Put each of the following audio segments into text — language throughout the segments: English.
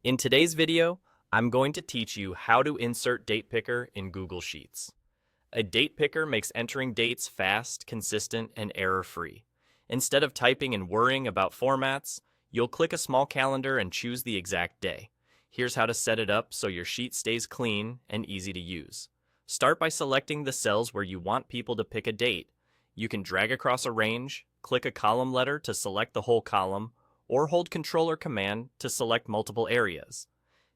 In today's video, I'm going to teach you how to insert date picker in Google Sheets. A date picker makes entering dates fast, consistent, and error-free. Instead of typing and worrying about formats, you'll click a small calendar and choose the exact day. Here's how to set it up so your sheet stays clean and easy to use. Start by selecting the cells where you want people to pick a date. You can drag across a range, click a column letter to select the whole column, or hold Control or Command to select multiple areas.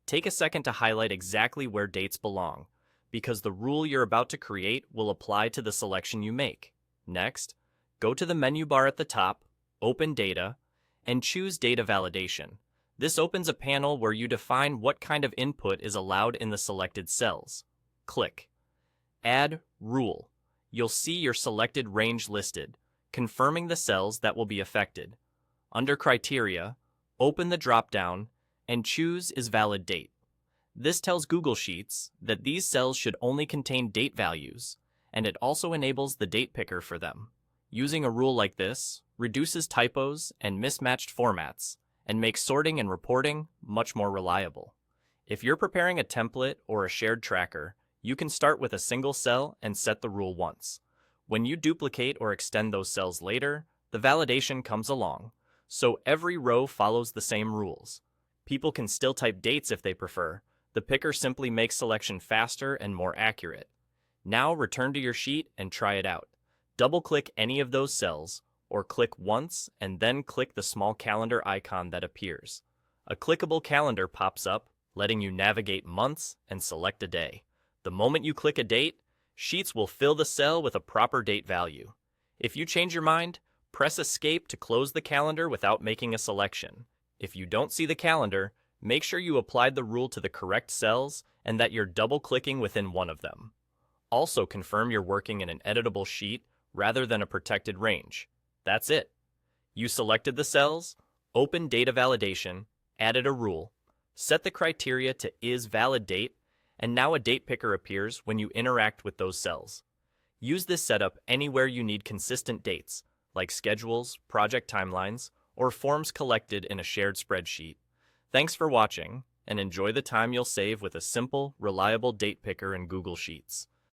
Take a second to highlight exactly where dates belong, because the rule you're about to create will apply to the selection you make. Next, go to the menu bar at the top, open Data, and choose Data Validation. This opens a panel where you define what kind of input is allowed in the selected cells. Click Add Rule. You'll see your selected range listed, confirming the cells that will be affected. Under Criteria, open the dropdown and choose Is Valid Date. This tells Google Sheets that these cells should only contain date values, and it also enables the date picker for them. Using a rule like this reduces typos and mismatched formats, and makes sorting and reporting much more reliable. If you're preparing a template or a shared tracker, you can start with a single cell and set the rule once. When you duplicate or extend those cells later, the validation comes along, so every row follows the same rules. People can still type dates if they prefer. The picker simply makes selection faster and more accurate. Now return to your sheet and try it out. Double-click any of those cells, or click once and then click the small calendar icon that appears. A clickable calendar pops up, letting you navigate months and select a day. The moment you click a date, Sheets will fill the cell with a proper date value. If you change your mind, press Escape to close the calendar without making a selection. If you don't see the calendar, make sure you applied the rule to the correct cells and that you're double-clicking within one of them. Also confirm you're working in an editable sheet rather than a protected range. That's it. You selected the cells, opened Data Validation, added a rule, set the criteria to Is Valid Date, and now a date picker appears when you interact with those cells. Use this setup anywhere you need consistent dates, like schedules, project timelines, or forms collected in a shared spreadsheet. Thanks for watching, and enjoy the time you'll save with a simple, reliable date picker in Google Sheets.